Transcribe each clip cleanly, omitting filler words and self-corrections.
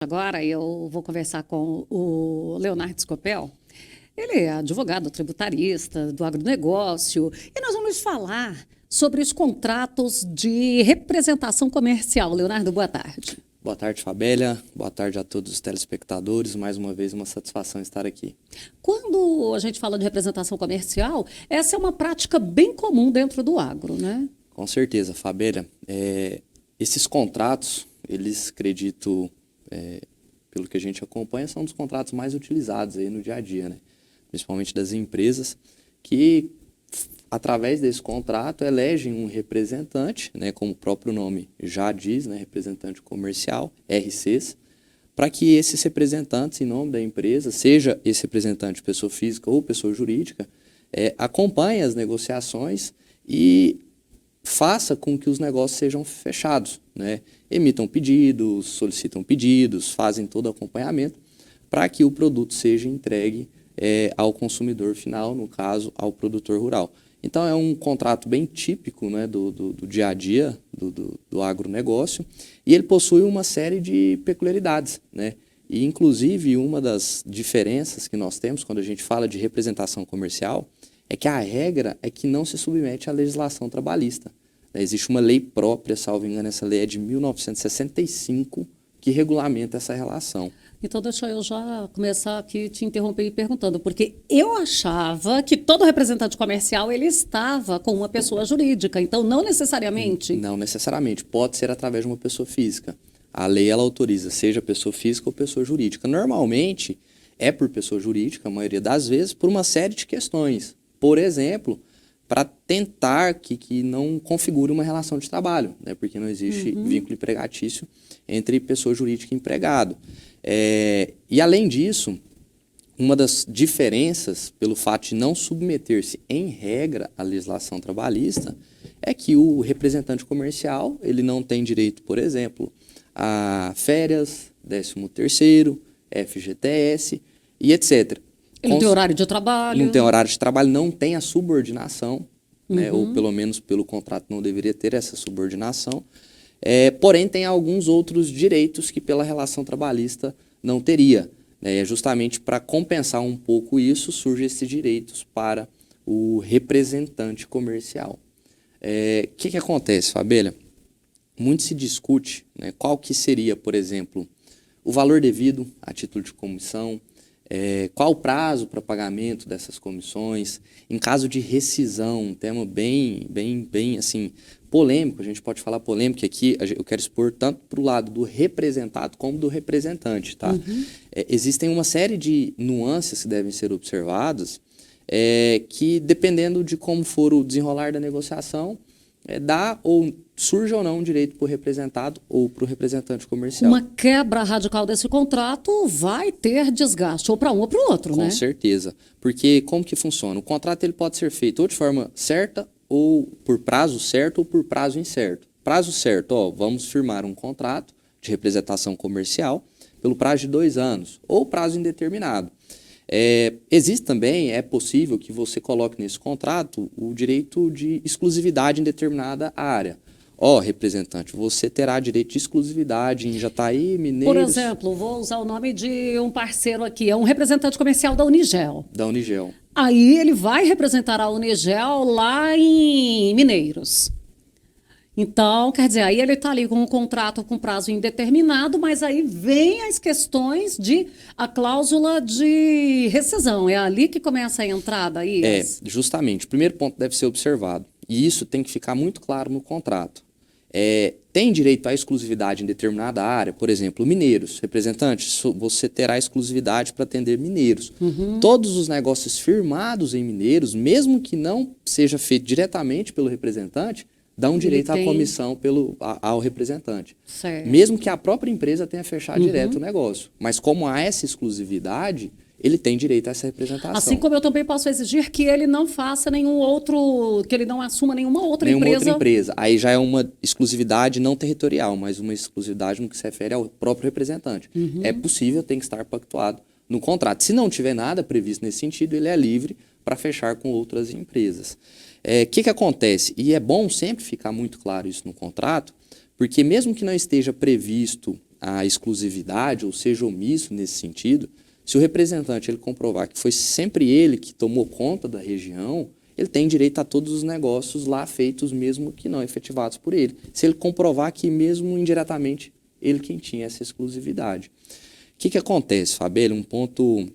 Agora eu vou conversar com o Leonardo Scopel. Ele é advogado tributarista do agronegócio e nós vamos falar sobre os contratos de representação comercial. Leonardo, boa tarde. Boa tarde, Fabélia. Boa tarde a todos os telespectadores. Mais uma vez, uma satisfação estar aqui. Quando a gente fala de representação comercial, essa é uma prática bem comum dentro do agro, né? Com certeza, Fabélia. Esses contratos, eles, acredito, pelo que a gente acompanha, são dos contratos mais utilizados aí no dia a dia, né? Principalmente das empresas que, através desse contrato, elegem um representante, né, como o próprio nome já diz, né, representante comercial, RCs, para que esses representantes, em nome da empresa, seja esse representante pessoa física ou pessoa jurídica, acompanhem as negociações e faça com que os negócios sejam fechados, né? Emitam pedidos, solicitam pedidos, fazem todo o acompanhamento para que o produto seja entregue ao consumidor final, no caso, ao produtor rural. Então, é um contrato bem típico, né, do dia a dia do agronegócio, e ele possui uma série de peculiaridades, né? E, inclusive, uma das diferenças que nós temos quando a gente fala de representação comercial é que a regra é que não se submete à legislação trabalhista. Existe uma lei própria, salvo engano, essa lei é de 1965, que regulamenta essa relação. Então, deixa eu já começar aqui te interromper e perguntando, porque eu achava que todo representante comercial ele estava com uma pessoa jurídica, então não necessariamente. Não necessariamente, pode ser através de uma pessoa física. A lei ela autoriza, seja pessoa física ou pessoa jurídica. Normalmente, é por pessoa jurídica, a maioria das vezes, por uma série de questões. Por exemplo, para tentar que não configure uma relação de trabalho, né? Porque não existe vínculo empregatício entre pessoa jurídica e empregado. E, além disso, uma das diferenças pelo fato de não submeter-se, em regra, à legislação trabalhista, é que o representante comercial ele não tem direito, por exemplo, a férias, 13º, FGTS e etc. Ele não tem horário de trabalho. Não tem horário de trabalho, não tem a subordinação, né, ou pelo menos pelo contrato não deveria ter essa subordinação. Porém, tem alguns outros direitos que pela relação trabalhista não teria. Justamente para compensar um pouco isso, surgem esses direitos para o representante comercial. O que acontece, Fabélia? Muito se discute, né, qual que seria, por exemplo, o valor devido a título de comissão, qual o prazo para pagamento dessas comissões, em caso de rescisão, um tema bem assim, polêmico, a gente pode falar polêmico aqui, eu quero expor tanto para o lado do representado como do representante, tá? Existem uma série de nuances que devem ser observadas, que dependendo de como for o desenrolar da negociação, surge ou não um direito para o representado ou para o representante comercial. Uma quebra radical desse contrato vai ter desgaste, ou para um ou para o outro, né? Com certeza, porque como que funciona? O contrato ele pode ser feito ou de forma certa, ou por prazo certo, ou por prazo incerto. Prazo certo, vamos firmar um contrato de representação comercial pelo prazo de 2 anos, ou prazo indeterminado. Existe também, é possível que você coloque nesse contrato o direito de exclusividade em determinada área. Representante, você terá direito de exclusividade em Jataí, Mineiros... Por exemplo, vou usar o nome de um parceiro aqui, é um representante comercial da Unigel. Da Unigel. Aí ele vai representar a Unigel lá em Mineiros. Então, quer dizer, aí ele está ali com um contrato com prazo indeterminado, mas aí vem as questões a cláusula de rescisão. É ali que começa a entrada aí? Justamente. O primeiro ponto deve ser observado. E isso tem que ficar muito claro no contrato. Tem direito à exclusividade em determinada área, por exemplo, mineiros. Representante, você terá exclusividade para atender mineiros. Todos os negócios firmados em mineiros, mesmo que não seja feito diretamente pelo representante, dão direito à comissão ao representante. Certo. Mesmo que a própria empresa tenha fechado direto o negócio. Mas como há essa exclusividade, ele tem direito a essa representação. Assim como eu também posso exigir que ele não faça que ele não assuma nenhuma outra empresa. Aí já é uma exclusividade não territorial, mas uma exclusividade no que se refere ao próprio representante. É possível, tem que estar pactuado no contrato. Se não tiver nada previsto nesse sentido, ele é livre para fechar com outras empresas. Que acontece? E é bom sempre ficar muito claro isso no contrato, porque mesmo que não esteja previsto a exclusividade ou seja omisso nesse sentido, se o representante ele comprovar que foi sempre ele que tomou conta da região, ele tem direito a todos os negócios lá feitos, mesmo que não efetivados por ele. Se ele comprovar que mesmo indiretamente ele quem tinha essa exclusividade. O que acontece, Fabíola? Um ponto,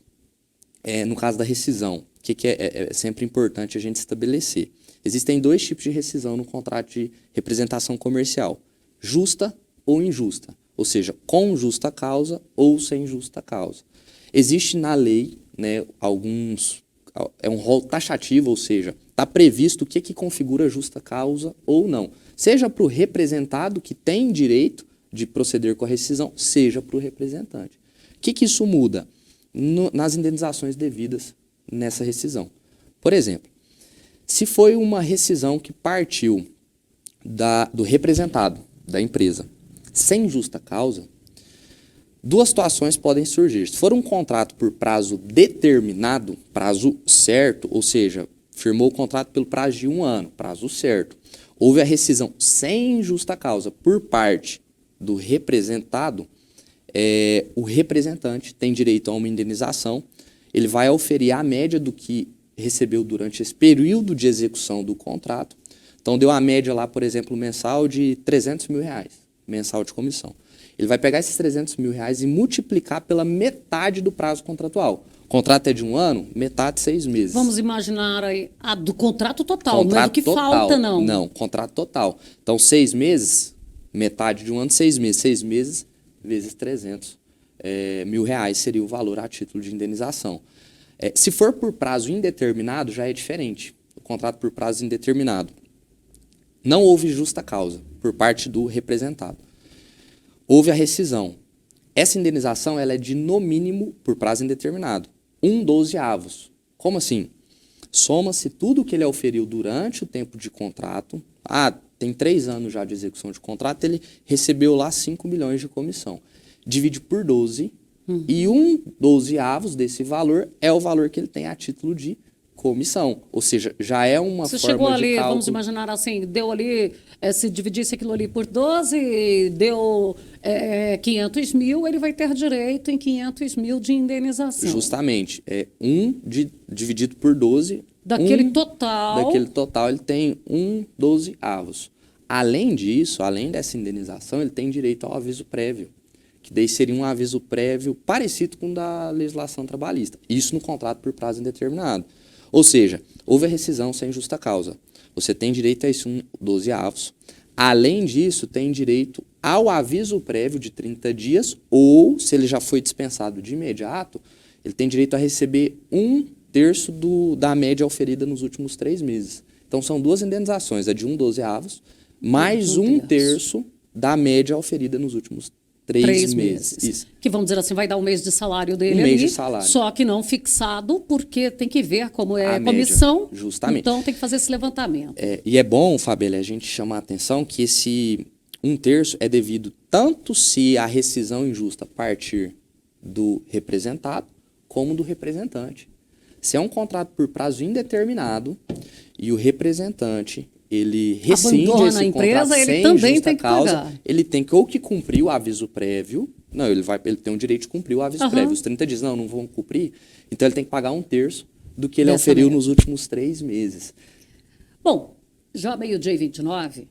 no caso da rescisão, que é sempre importante a gente estabelecer. Existem dois tipos de rescisão no contrato de representação comercial, justa ou injusta, ou seja, com justa causa ou sem justa causa. Existe na lei, né, é um rol taxativo, ou seja, está previsto o que configura justa causa ou não, seja para o representado que tem direito de proceder com a rescisão, seja para o representante. O que isso muda? Nas indenizações devidas nessa rescisão. Por exemplo, se foi uma rescisão que partiu do representado da empresa sem justa causa, duas situações podem surgir. Se for um contrato por prazo determinado, prazo certo, ou seja, firmou o contrato pelo prazo de 1 ano, prazo certo, houve a rescisão sem justa causa por parte do representado, o representante tem direito a uma indenização, ele vai oferir a média do que recebeu durante esse período de execução do contrato. Então, deu a média lá, por exemplo, mensal de R$300 mil, mensal de comissão. Ele vai pegar esses R$300 mil e multiplicar pela metade do prazo contratual. O contrato é de 1 ano, metade 6 meses. Vamos imaginar aí, do contrato total, não é do que falta, não. Não, contrato total. Então, 6 meses, metade de 1 ano, 6 meses. 6 meses vezes R$300 mil seria o valor a título de indenização. Se for por prazo indeterminado, já é diferente. O contrato por prazo indeterminado. Não houve justa causa por parte do representado. Houve a rescisão. Essa indenização ela é de, no mínimo, por prazo indeterminado, 1/12. Como assim? Soma-se tudo o que ele oferiu durante o tempo de contrato. Tem 3 anos já de execução de contrato, ele recebeu lá 5 milhões de comissão. Divide por 12, e 1/12 desse valor é o valor que ele tem a título de comissão. Ou seja, já é uma Você forma chegou ali, de cálculo. vamos imaginar assim, deu ali, se dividisse aquilo ali por 12, deu 500 mil, ele vai ter direito em 500 mil de indenização. Justamente. Dividido por 12. Daquele total. Daquele total, ele tem 1/12. Além disso, além dessa indenização, ele tem direito ao aviso prévio, que daí seria um aviso prévio parecido com o da legislação trabalhista. Isso no contrato por prazo indeterminado. Ou seja, houve a rescisão sem justa causa. Você tem direito a esse 1/12. Além disso, tem direito ao aviso prévio de 30 dias ou, se ele já foi dispensado de imediato, ele tem direito a receber 1/3 da média oferida nos últimos 3 meses. Então, são 2 indenizações, a de 1/12 mais 1/3 da média oferida nos últimos 3 meses. Isso. Que vamos dizer assim, vai dar 1 mês de salário dele mês ali, de salário. só que não fixado, porque tem que ver como é A a comissão. média, justamente. Então tem que fazer esse levantamento. E é bom, Fabíola, a gente chamar a atenção que esse 1/3 é devido tanto se a rescisão injusta partir do representado, como do representante. Se é um contrato por prazo indeterminado e o representante ele rescinde abandona esse contrato sem justa causa, ele tem que ou que cumprir o aviso prévio, não, ele tem o direito de cumprir o aviso prévio, os 30 dias não vão cumprir, então ele tem que pagar 1/3 do que ele oferiu nos últimos 3 meses. Bom, já meio-dia e 29,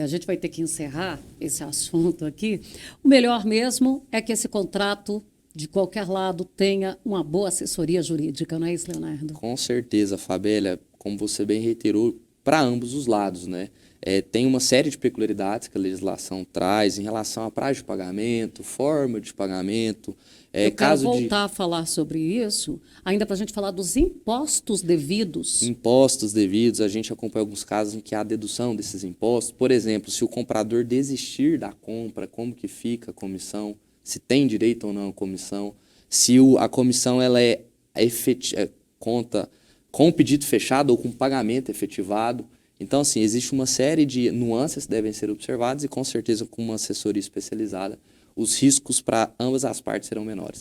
a gente vai ter que encerrar esse assunto aqui. O melhor mesmo é que esse contrato, de qualquer lado, tenha uma boa assessoria jurídica, não é isso, Leonardo? Com certeza, Fabíola, como você bem reiterou, para ambos os lados, né? Tem uma série de peculiaridades que a legislação traz em relação a prazo de pagamento, forma de pagamento. Eu quero voltar a falar sobre isso, ainda para a gente falar dos impostos devidos. Impostos devidos, a gente acompanha alguns casos em que há dedução desses impostos. Por exemplo, se o comprador desistir da compra, como que fica a comissão? Se tem direito ou não a comissão? Se a comissão ela conta com o pedido fechado ou com pagamento efetivado. Então, assim, existe uma série de nuances que devem ser observadas e, com certeza, com uma assessoria especializada, os riscos para ambas as partes serão menores.